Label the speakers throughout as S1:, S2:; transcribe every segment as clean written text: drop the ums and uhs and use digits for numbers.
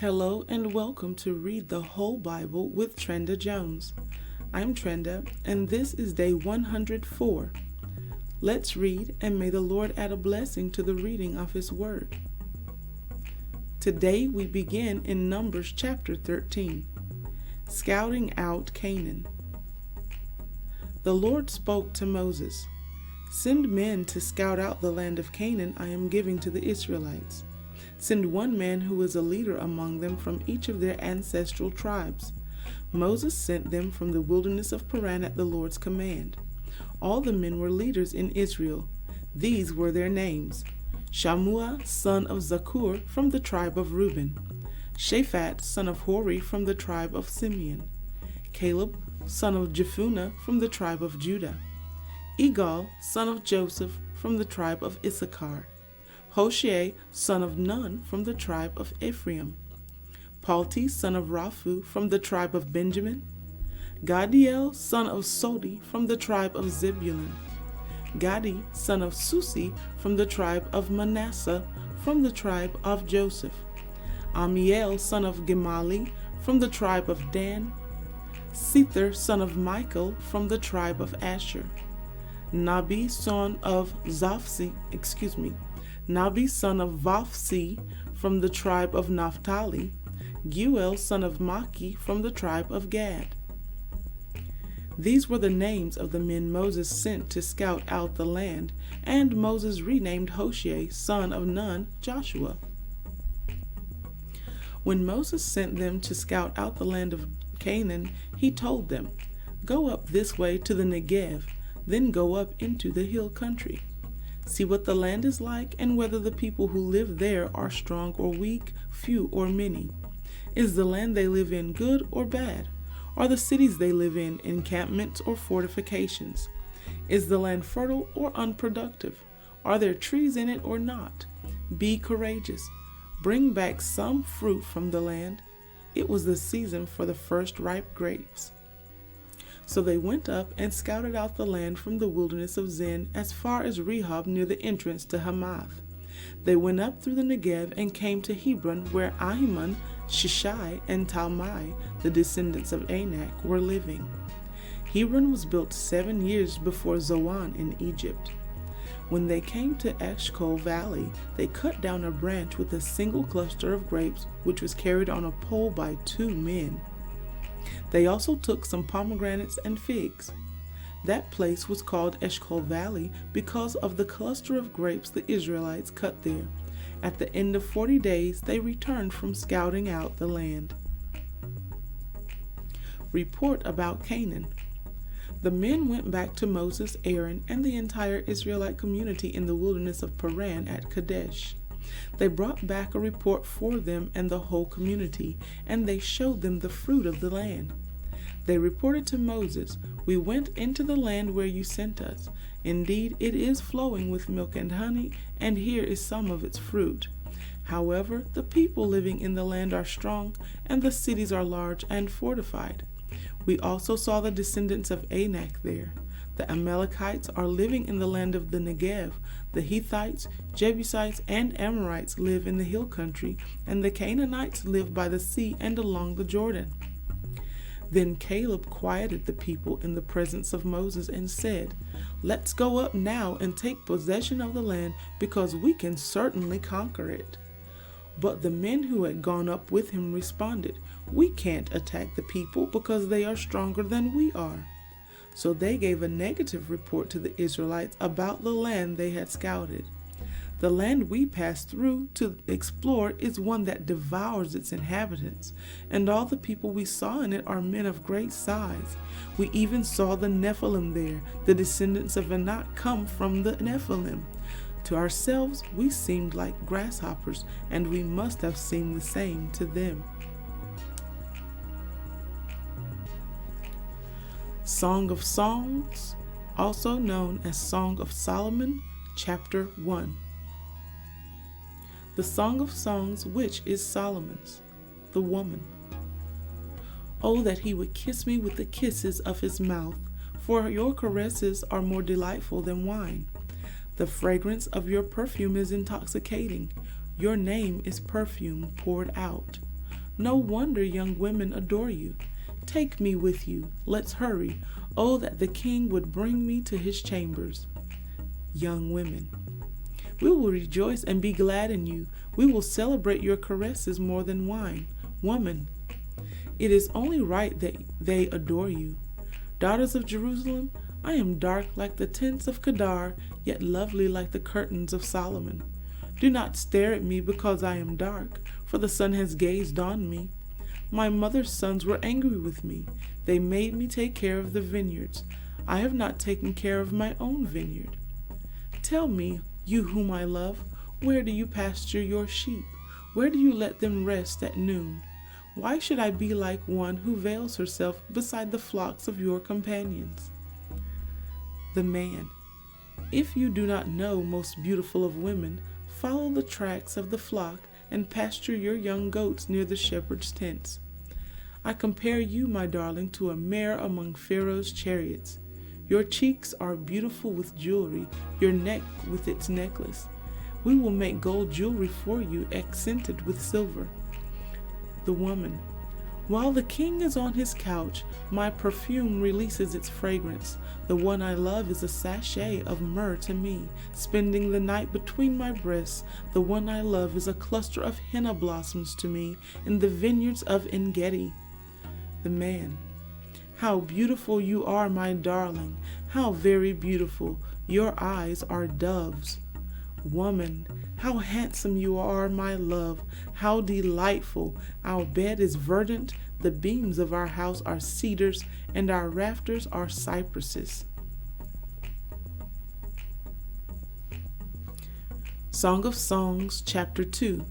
S1: Hello and welcome to Read the Whole Bible with Trenda Jones. I'm Trenda and this is day 104. Let's read and may the Lord add a blessing to the reading of His Word. Today we begin in Numbers chapter 13, Scouting Out Canaan. The Lord spoke to Moses, "Send men to scout out the land of Canaan I am giving to the Israelites. Send one man who is a leader among them from each of their ancestral tribes." Moses sent them from the wilderness of Paran at the Lord's command. All the men were leaders in Israel. These were their names: Shammua, son of Zakur, from the tribe of Reuben; Shaphat, son of Hori, from the tribe of Simeon; Caleb, son of Jephunneh, from the tribe of Judah; Igal, son of Joseph, from the tribe of Issachar; Hoshea, son of Nun, from the tribe of Ephraim; Palti, son of Raphu, from the tribe of Benjamin; Gadiel, son of Sodi, from the tribe of Zebulun; Gadi, son of Susi, from the tribe of Manasseh, from the tribe of Joseph; Amiel, son of Gemali, from the tribe of Dan; Sethur, son of Michael, from the tribe of Asher; Nabi, son of Nabi, son of Vophsi, from the tribe of Naphtali; Geuel, son of Maki, from the tribe of Gad. These were the names of the men Moses sent to scout out the land, and Moses renamed Hoshea, son of Nun, Joshua. When Moses sent them to scout out the land of Canaan, he told them, "Go up this way to the Negev, then go up into the hill country. See what the land is like and whether the people who live there are strong or weak, few or many. Is the land they live in good or bad? Are the cities they live in encampments or fortifications? Is the land fertile or unproductive? Are there trees in it or not? Be courageous. Bring back some fruit from the land." It was the season for the first ripe grapes. So they went up and scouted out the land from the wilderness of Zin as far as Rehob near the entrance to Hamath. They went up through the Negev and came to Hebron, where Ahiman, Shishai, and Talmai, the descendants of Anak, were living. Hebron was built 7 years before Zoan in Egypt. When they came to Eshcol Valley, they cut down a branch with a single cluster of grapes, which was carried on a pole by 2 men. They also took some pomegranates and figs. That place was called Eshcol Valley because of the cluster of grapes the Israelites cut there. At the end of 40 days, they returned from scouting out the land. Report about Canaan. The men went back to Moses, Aaron, and the entire Israelite community in the wilderness of Paran at Kadesh. They brought back a report for them and the whole community, and they showed them the fruit of the land. They reported to Moses, "We went into the land where you sent us. Indeed, it is flowing with milk and honey, and here is some of its fruit. However, the people living in the land are strong, and the cities are large and fortified. We also saw the descendants of Anak there. The Amalekites are living in the land of the Negev. The Hittites, Jebusites, and Amorites live in the hill country, and the Canaanites live by the sea and along the Jordan." Then Caleb quieted the people in the presence of Moses and said, "Let's go up now and take possession of the land, because we can certainly conquer it." But the men who had gone up with him responded, "We can't attack the people because they are stronger than we are." So they gave a negative report to the Israelites about the land they had scouted. "The land we passed through to explore is one that devours its inhabitants, and all the people we saw in it are men of great size. We even saw the Nephilim there. The descendants of Anak come from the Nephilim. To ourselves we seemed like grasshoppers, and we must have seemed the same to them." Song of Songs, also known as Song of Solomon, Chapter 1. The Song of Songs, which is Solomon's, the woman. "Oh, that he would kiss me with the kisses of his mouth, for your caresses are more delightful than wine. The fragrance of your perfume is intoxicating. Your name is perfume poured out. No wonder young women adore you. Take me with you, let's hurry. Oh, that the king would bring me to his chambers. Young women. We will rejoice and be glad in you. We will celebrate your caresses more than wine. Woman. It is only right that they adore you. Daughters of Jerusalem, I am dark like the tents of Kedar, yet lovely like the curtains of Solomon. Do not stare at me because I am dark, for the sun has gazed on me. My mother's sons were angry with me. They made me take care of the vineyards. I have not taken care of my own vineyard. Tell me, you whom I love, where do you pasture your sheep? Where do you let them rest at noon? Why should I be like one who veils herself beside the flocks of your companions? The man. If you do not know, most beautiful of women, follow the tracks of the flock and pasture your young goats near the shepherd's tents. I compare you, my darling, to a mare among Pharaoh's chariots. Your cheeks are beautiful with jewelry, your neck with its necklace. We will make gold jewelry for you, accented with silver. The woman. While the king is on his couch, my perfume releases its fragrance. The one I love is a sachet of myrrh to me, spending the night between my breasts. The one I love is a cluster of henna blossoms to me in the vineyards of En-Gedi. The man. How beautiful you are, my darling, how very beautiful. Your eyes are doves. Woman, how handsome you are, my love, how delightful. Our bed is verdant, the beams of our house are cedars, and our rafters are cypresses. Song of Songs, Chapter 2.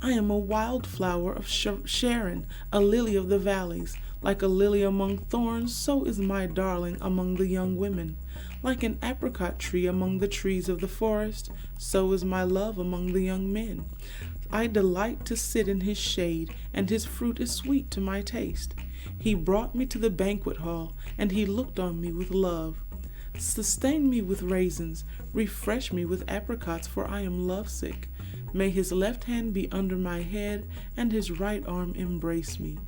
S1: I am a wildflower of Sharon, a lily of the valleys. Like a lily among thorns, so is my darling among the young women. Like an apricot tree among the trees of the forest, so is my love among the young men. I delight to sit in his shade, and his fruit is sweet to my taste. He brought me to the banquet hall, and he looked on me with love. Sustain me with raisins, refresh me with apricots, for I am lovesick. May his left hand be under my head, and his right arm embrace me.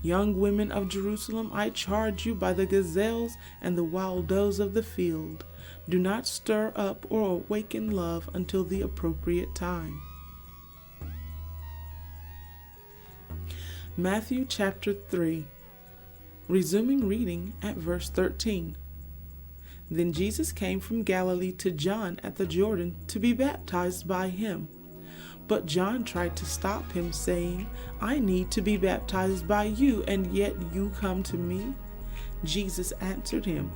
S1: Young women of Jerusalem, I charge you by the gazelles and the wild does of the field. Do not stir up or awaken love until the appropriate time. Matthew chapter 3. Resuming reading at verse 13. Then Jesus came from Galilee to John at the Jordan to be baptized by him. But John tried to stop him, saying, I need to be baptized by you, and yet you come to me? Jesus answered him,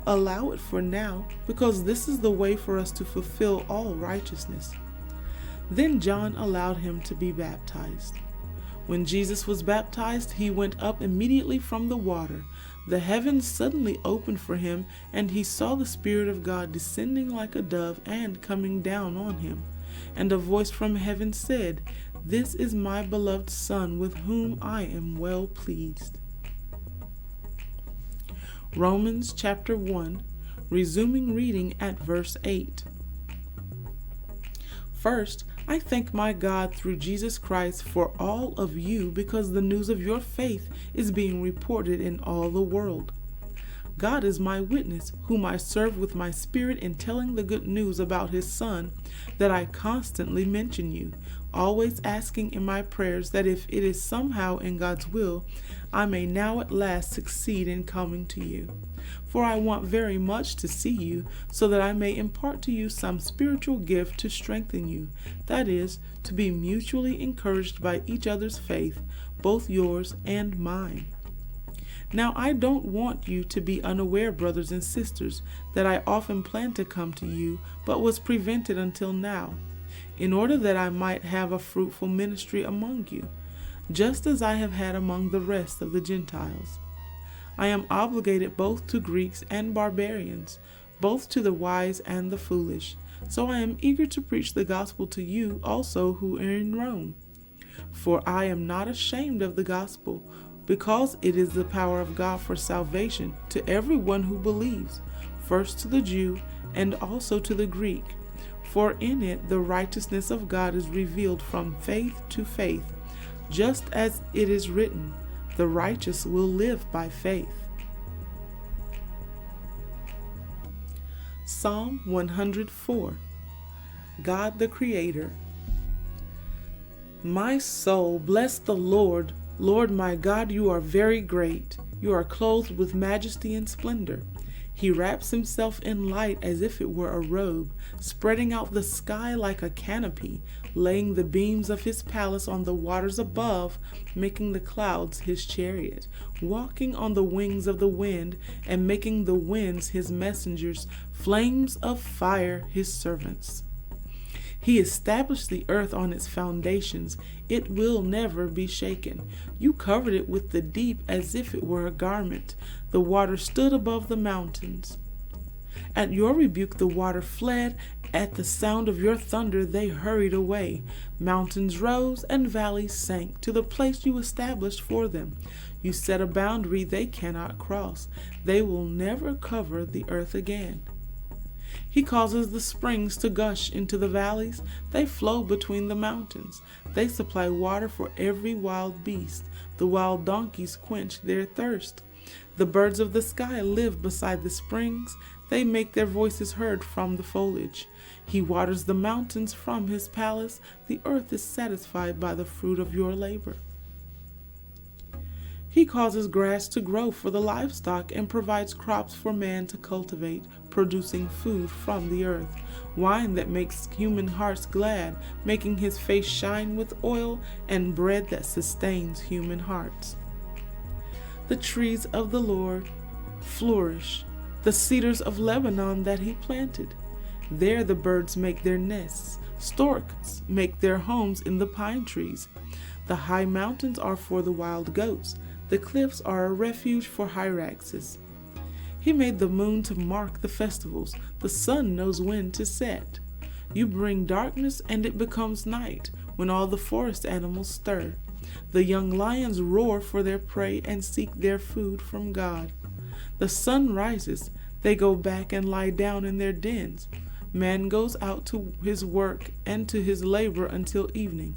S1: Allow it for now, because this is the way for us to fulfill all righteousness. Then John allowed him to be baptized. When Jesus was baptized, he went up immediately from the water. The heavens suddenly opened for him, and he saw the Spirit of God descending like a dove and coming down on him. And a voice from heaven said, This is my beloved Son, with whom I am well pleased. Romans chapter 1, resuming reading at verse 8. First, I thank my God through Jesus Christ for all of you, because the news of your faith is being reported in all the world. God is my witness, whom I serve with my spirit in telling the good news about his Son, that I constantly mention you, always asking in my prayers that if it is somehow in God's will, I may now at last succeed in coming to you. For I want very much to see you, so that I may impart to you some spiritual gift to strengthen you, that is, to be mutually encouraged by each other's faith, both yours and mine. Now I don't want you to be unaware, brothers and sisters, that I often planned to come to you, but was prevented until now, in order that I might have a fruitful ministry among you, just as I have had among the rest of the Gentiles. I am obligated both to Greeks and barbarians, both to the wise and the foolish. So I am eager to preach the gospel to you also who are in Rome. For I am not ashamed of the gospel, because it is the power of God for salvation to everyone who believes, first to the Jew and also to the Greek. For in it the righteousness of God is revealed from faith to faith. just as it is written, the righteous will live by faith. Psalm 104. God the Creator. My soul, bless the Lord. Lord my God, you are very great. You are clothed with majesty and splendor. He wraps himself in light as if it were a robe, spreading out the sky like a canopy, laying the beams of his palace on the waters above, making the clouds his chariot, walking on the wings of the wind, and making the winds his messengers, flames of fire his servants. He established the earth on its foundations. It will never be shaken. You covered it with the deep as if it were a garment. The water stood above the mountains. At your rebuke the water fled. At the sound of your thunder they hurried away. Mountains rose and valleys sank to the place you established for them. You set a boundary they cannot cross. They will never cover the earth again. He causes the springs to gush into the valleys. They flow between the mountains. They supply water for every wild beast. The wild donkeys quench their thirst. The birds of the sky live beside the springs. They make their voices heard from the foliage. He waters the mountains from his palace. The earth is satisfied by the fruit of your labor. He causes grass to grow for the livestock and provides crops for man to cultivate, producing food from the earth, wine that makes human hearts glad, making his face shine with oil, and bread that sustains human hearts. The trees of the Lord flourish, the cedars of Lebanon that he planted. There the birds make their nests, storks make their homes in the pine trees. The high mountains are for the wild goats. The cliffs are a refuge for hyraxes. He made the moon to mark the festivals. The sun knows when to set. You bring darkness and it becomes night when all the forest animals stir. The young lions roar for their prey and seek their food from God. The sun rises. They go back and lie down in their dens. Man goes out to his work and to his labor until evening.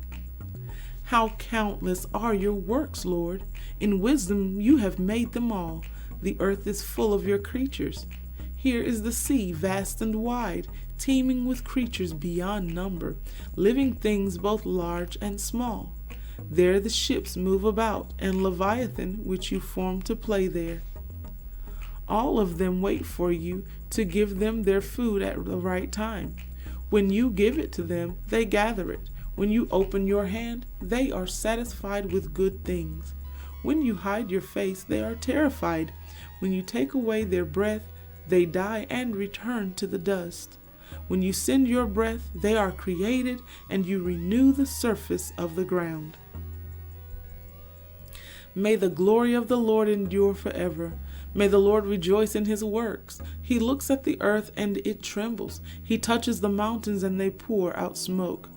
S1: How countless are your works, Lord! In wisdom you have made them all. The earth is full of your creatures. Here is the sea, vast and wide, teeming with creatures beyond number, living things both large and small. There the ships move about, and Leviathan, which you formed to play there. All of them wait for you to give them their food at the right time. When you give it to them, they gather it. When you open your hand, they are satisfied with good things. When you hide your face, they are terrified. When you take away their breath, they die and return to the dust. When you send your breath, they are created, and you renew the surface of the ground. May the glory of the Lord endure forever. May the Lord rejoice in his works. He looks at the earth and it trembles. He touches the mountains and they pour out smoke.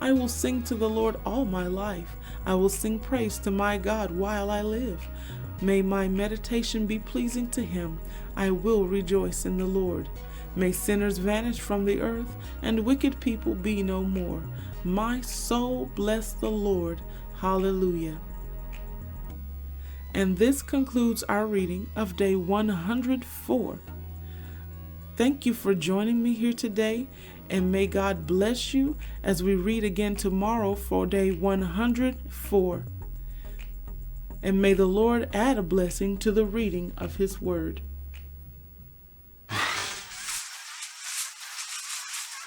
S1: I will sing to the Lord all my life. I will sing praise to my God while I live. May my meditation be pleasing to him. I will rejoice in the Lord. May sinners vanish from the earth and wicked people be no more. My soul bless the Lord. Hallelujah. And this concludes our reading of day 104. Thank you for joining me here today, and may God bless you as we read again tomorrow for day 104. And may the Lord add a blessing to the reading of his word.